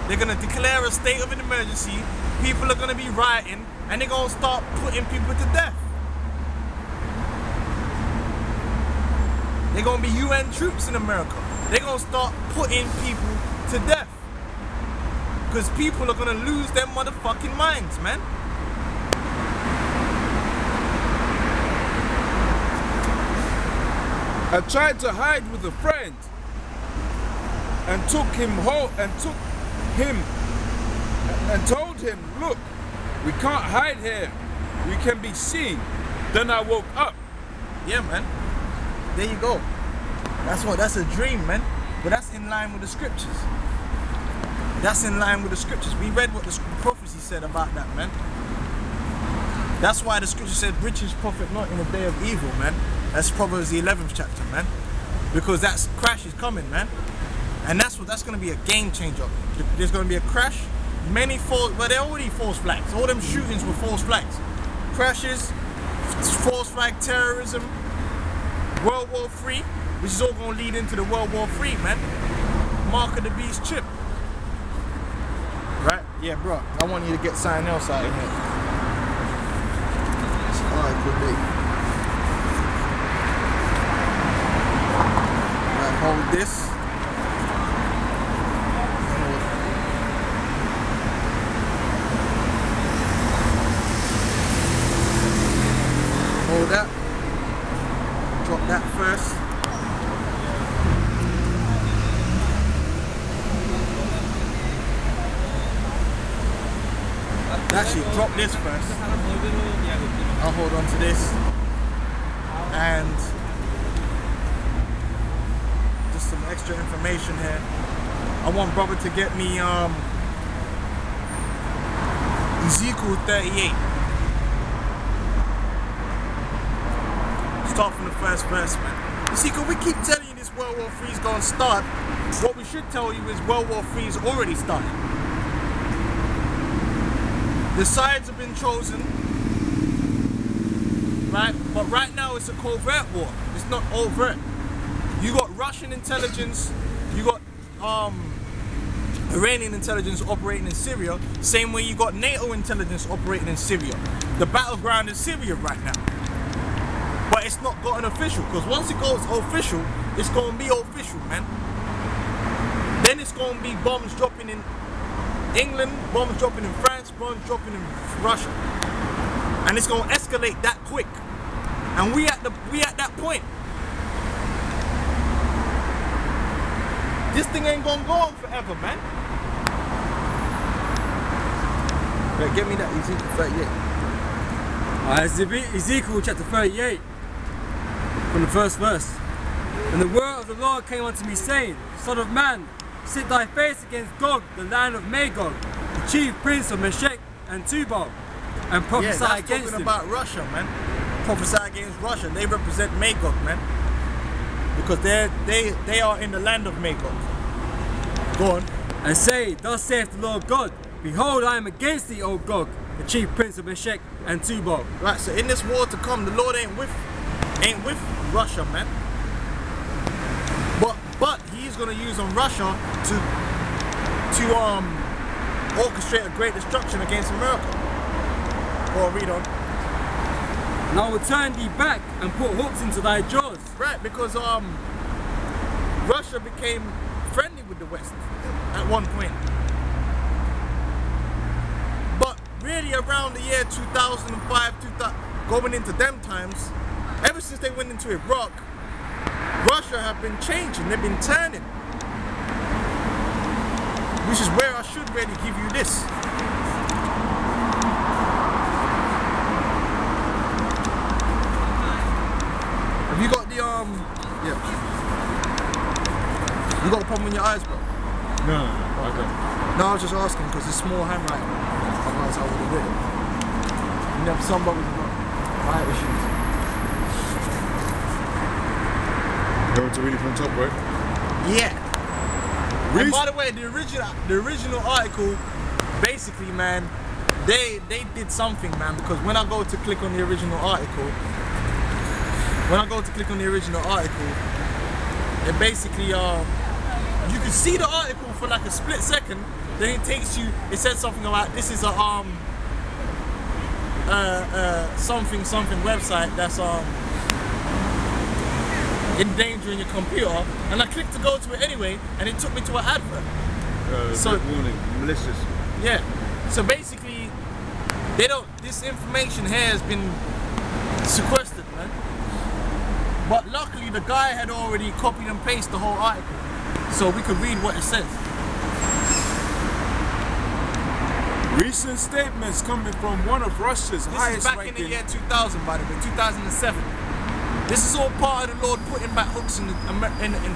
They're gonna declare a state of an emergency. People are gonna be rioting, and they're gonna start putting people to death. They're gonna be UN troops in America. They're gonna start putting people to death. Because people are gonna lose their motherfucking minds, man. I tried to hide with a friend and took him home and told him, look, we can't hide here. We can be seen. Then I woke up. Yeah, man. There you go. That's a dream, man. But that's in line with the scriptures. That's in line with the scriptures. We read what the prophecy said about that, man. That's why the scripture said, riches profit not in the day of evil, man. That's Proverbs the 11th chapter, man. Because that crash is coming, man. And that's going to be a game changer. There's going to be a crash. Many false, but they're already false flags. All them shootings were false flags. Crashes, false flag terrorism, World War III, which is all going to lead into the World War III, man. Mark of the beast chip. Right? Yeah, bro. I want you to get something else out of here. Alright, good day. Right, hold this. Hold that. Drop that first. Actually, drop this first. I'll hold on to this. And just some extra information here. I want brother to get me Ezekiel 38. Start from the first verse, man. You see, because we keep telling you this World War III is going to start, what we should tell you is World War III is already started. The sides have been chosen, right? But right now it's a covert war. It's not overt. You got Russian intelligence, you got Iranian intelligence operating in Syria, same way you got NATO intelligence operating in Syria. The battleground is Syria right now. But it's not gotten official, because once it goes official, it's going to be official, man. Then it's going to be bombs dropping in England, bombs dropping in France, bombs dropping in Russia. And it's going to escalate that quick. And we at that point. This thing ain't going to go on forever, man. Right, get me that Ezekiel 38. Ezekiel chapter 38. From the first verse. And the word of the Lord came unto me, saying, Son of man, set thy face against Gog, the land of Magog, the chief prince of Meshech and Tubal, and prophesy against him. About Russia, man. Prophesy against Russia. They represent Magog, man, because they are in the land of Magog. Go on. And say, Thus saith the Lord God, Behold, I am against thee, O Gog, the chief prince of Meshech and Tubal. Right. So in this war to come, the Lord ain't with Russia, man. But he's gonna use on Russia to orchestrate a great destruction against America. Go on, read on. And I will turn thee back and put hooks into thy jaws. Right, because Russia became friendly with the West at one point. But really around the year 2005, going into them times, ever since they went into Iraq, Russia have been changing, they've been turning. Which is where I should really give you this. Have you got the yeah. You got a problem in your eyes, bro? No, okay. No, I was just asking because it's small handwriting. Otherwise I would have did it. You know, some brothers have got eye issues. Going to read it from the top, right? Yeah. And by the way, the original article, basically, man, they did something, man, because when I go to click on the original article, it basically you can see the article for like a split second, then it takes you, it says something about this is a something website that's endangering your computer, and I clicked to go to it anyway, and it took me to an advert. So warning, malicious. Yeah. So basically, this information here has been sequestered, man. But luckily, the guy had already copied and pasted the whole article, so we could read what it says. Recent statements coming from one of Russia's highest ranking. This is back in the year 2000, by the way, 2007. This is all part of the Lord putting back hooks in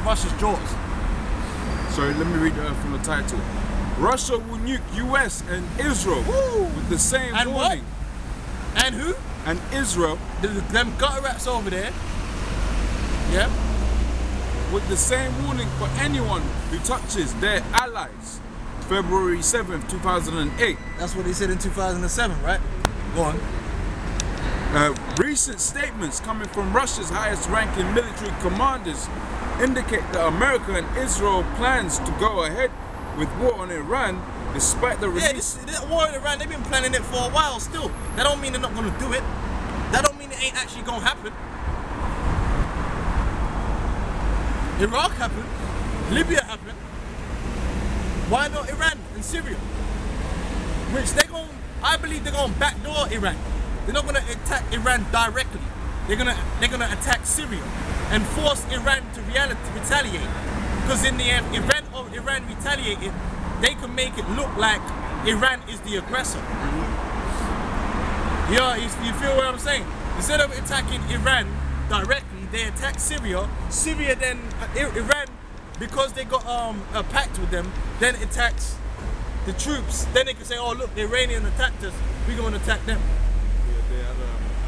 Russia's jaws. Sorry, let me read from the title. Russia will nuke US and Israel with the same and warning. What? And who? And Israel. Them gutter rats over there. Yeah. With the same warning for anyone who touches their allies. February 7th, 2008. That's what they said in 2007, right? Go on. Recent statements coming from Russia's highest ranking military commanders indicate that America and Israel plans to go ahead with war on Iran despite the release. Yeah, this war in Iran, they've been planning it for a while still. That don't mean they're not going to do it. That don't mean it ain't actually going to happen. Iraq happened. Libya happened. Why not Iran and Syria? Which I believe they're going to backdoor Iran. They're not going to attack Iran directly. They're going to attack Syria and force Iran to retaliate. Because in the end, Iran retaliated, they can make it look like Iran is the aggressor. Yeah, you feel what I'm saying? Instead of attacking Iran directly, they attack Syria. Syria then, Iran, because they got a pact with them, then attacks the troops. Then they can say, oh look, the Iranian attacked us, we're going to attack them. Yeah, they had an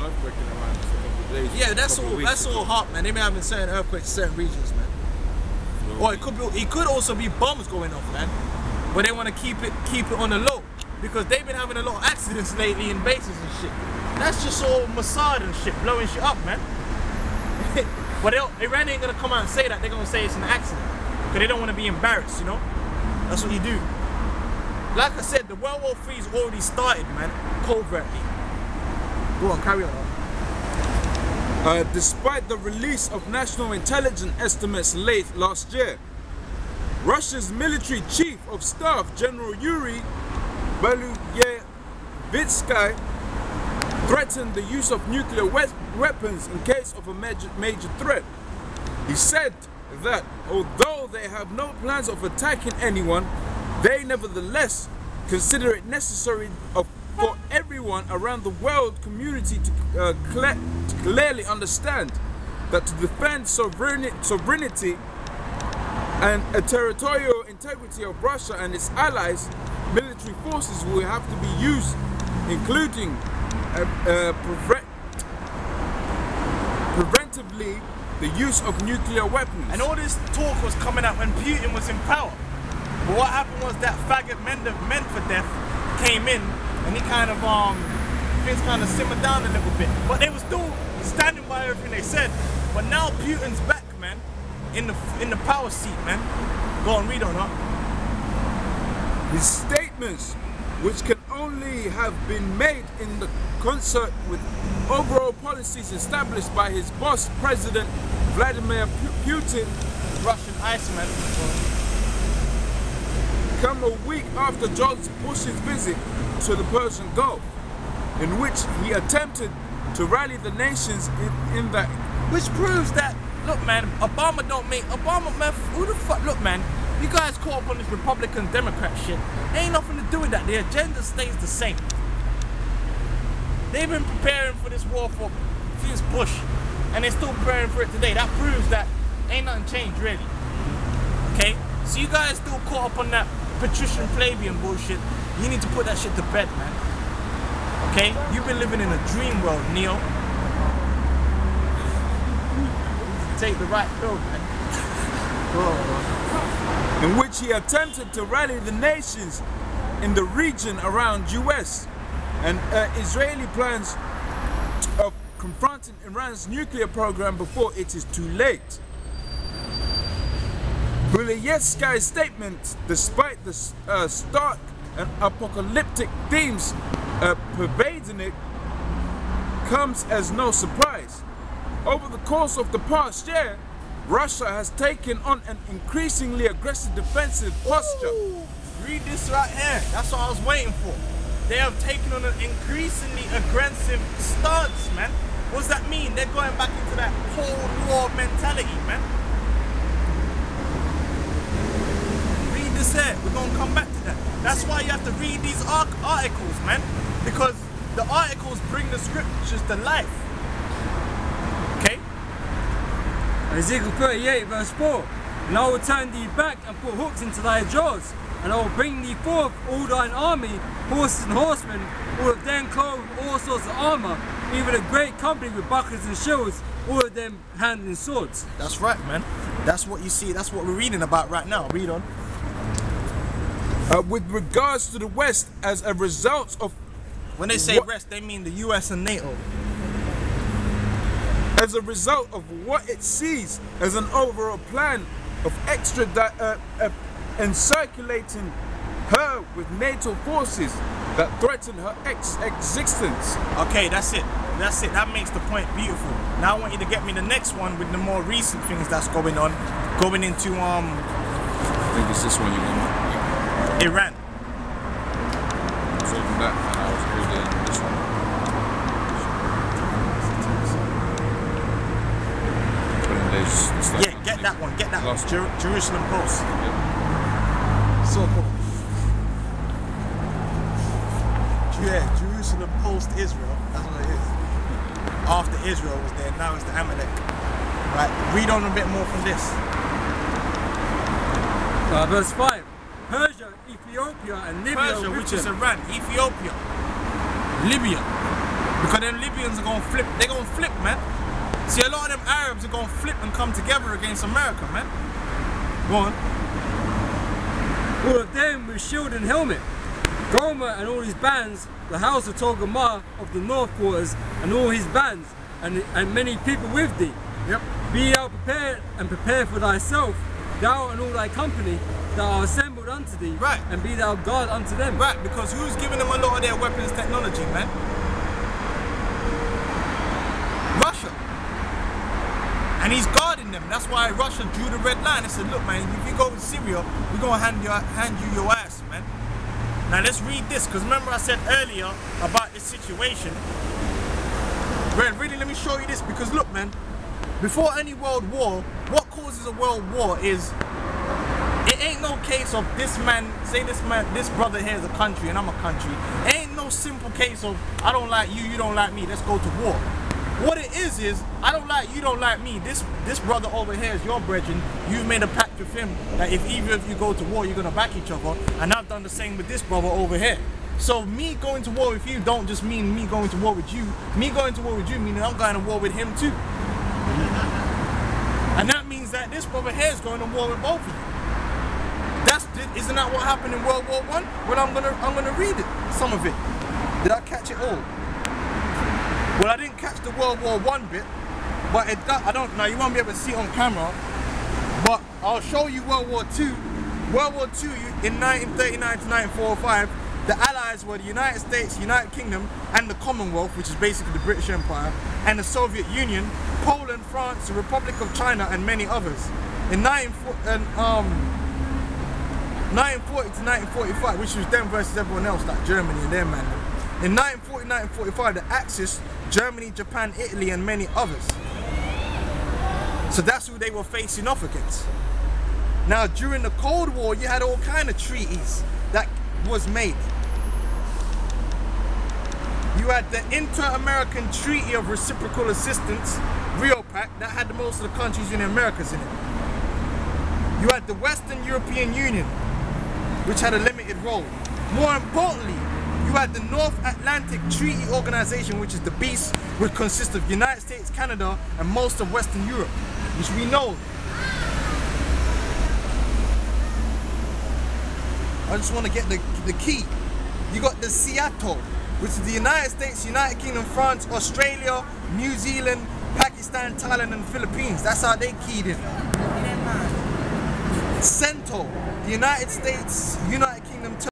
earthquake in Iran for a couple of days. Yeah, that's all hot, man. They may have been saying earthquakes in certain regions, man. Or it could also be bombs going off, man. But they want to keep it on the low. Because they've been having a lot of accidents lately in bases and shit. That's just all Mossad and shit, blowing shit up, man. But Iran ain't gonna come out and say that. They're gonna say it's an accident. Because they don't want to be embarrassed, you know? That's what you do. Like I said, the World War III's already started, man, covertly. Go on, carry on. Despite the release of national intelligence estimates late last year, Russia's military chief of staff, General Yuri Baluyevitsky, threatened the use of nuclear weapons in case of a major threat. He said that although they have no plans of attacking anyone, they nevertheless consider it necessary for everyone around the world community to clearly understand that to defend sovereignty and a territorial integrity of Russia and its allies, military forces will have to be used, including preventively the use of nuclear weapons. And all this talk was coming out when Putin was in power. But what happened was that faggot Medvedev came in and he kind of things kind of simmered down a little bit. But they were still standing by everything they said. But now Putin's back, man, in the power seat, man. Go on, read on, huh? His statements, which can only have been made in the concert with overall policies established by his boss, President Vladimir Putin, Russian Iceman, come a week after George Bush's visit to the Persian Gulf, in which he attempted to rally the nations in that. Which proves that, look man, Obama, man, who the fuck, look man, you guys caught up on this Republican Democrat shit. Ain't nothing to do with that. The agenda stays the same. They've been preparing for this war since Bush, and they're still preparing for it today. That proves that ain't nothing changed really. Okay? So you guys still caught up on that patrician plebeian bullshit. You need to put that shit to bed, man. Okay? You've been living in a dream world, Neo. Take the right pill, man. In which he attempted to rally the nations in the region around US and Israeli plans of confronting Iran's nuclear program before it is too late. Bielski's statement, despite the stark and apocalyptic themes pervading it, comes as no surprise. Over the course of the past year, Russia has taken on an increasingly aggressive defensive posture. Ooh, read this right here. That's what I was waiting for. They have taken on an increasingly aggressive stance, man. What does that mean? They're going back into that Cold War mentality, man. Read this here. We're going to come back to that. That's why you have to read these articles, man. Because the articles bring the scriptures to life. Okay? Ezekiel 38 verse 4. And I will turn thee back and put hooks into thy jaws, and I will bring thee forth all thine army, horses and horsemen, all of them clothed with all sorts of armor, even a great company with bucklers and shields, all of them handling swords. That's right, man. That's what you see. That's what we're reading about right now. Read on. With regards to the West, as a result of... When they say West, they mean the US and NATO. As a result of what it sees as an overall plan of encirculating her with NATO forces that threaten her existence. Okay, that's it. That's it. That makes the point beautiful. Now I want you to get me the next one with the more recent things that's going on. Going into I think it's this one you want. Iran. So that, and I was holding this one. Yeah, get that one. Get that one. Jerusalem Post. Yeah. So cool. Yeah, Jerusalem Post Israel. That's what it is. After Israel was there, now it's the Amalek. Right. Read on a bit more from this. Verse 5. Persia, Ethiopia, and Libya. Persia, which is Iran, Ethiopia, Libya. Because them Libyans are going to flip. They're going to flip, man. See, a lot of them Arabs are going to flip and come together against America, man. Go on. All of them with shield and helmet. Gomer and all his bands, the house of Togarmah of the north quarters, and all his bands, and many people with thee. Yep. Be thou prepared and prepare for thyself, thou and all thy company that are assembled unto thee, right, and be thou guard unto them. Right, because who's giving them a lot of their weapons technology, man? Russia. And he's guarding them. That's why Russia drew the red line and said, look, man, if you go to Syria, we're going to hand you your ass, man. Now let's read this, because remember I said earlier about this situation. Really, let me show you this, because look, man, before any world war, what causes a world war is, it ain't no case of this man, say this brother here is a country and I'm a country. It ain't no simple case of, I don't like you, you don't like me, let's go to war. What it is I don't like you, don't like me. This brother over here is your brethren. You've made a pact with him that if either of you go to war, you're gonna back each other. And I've done the same with this brother over here. So me going to war with you don't just mean me going to war with you. Me going to war with you meaning I'm going to war with him too. And that means that this brother here is going to war with both of you. Isn't that what happened in World War I? Well, I'm gonna read it, some of it. Did I catch it all? Well, I didn't catch the World War I bit, but I don't know, you won't be able to see it on camera, but I'll show you World War II. World War II, in 1939 to 1945, the Allies were the United States, United Kingdom, and the Commonwealth, which is basically the British Empire, and the Soviet Union, Poland, France, the Republic of China, and many others. In 1940 to 1945, which was them versus everyone else, like Germany and their man. In 1940-1945, the Axis, Germany, Japan, Italy, and many others. So that's who they were facing off against. Now, during the Cold War, you had all kind of treaties that was made. You had the Inter-American Treaty of Reciprocal Assistance, Rio Pact, that had most of the countries in the Americas in it. You had the Western European Union, which had a limited role. More importantly, you had the North Atlantic Treaty Organization, which is the beast, which consists of United States, Canada, and most of Western Europe, which we know. I just want to get the key. You got the Seattle, which is the United States, United Kingdom, France, Australia, New Zealand, Pakistan, Thailand, and Philippines. That's how they keyed in. CENTO, the United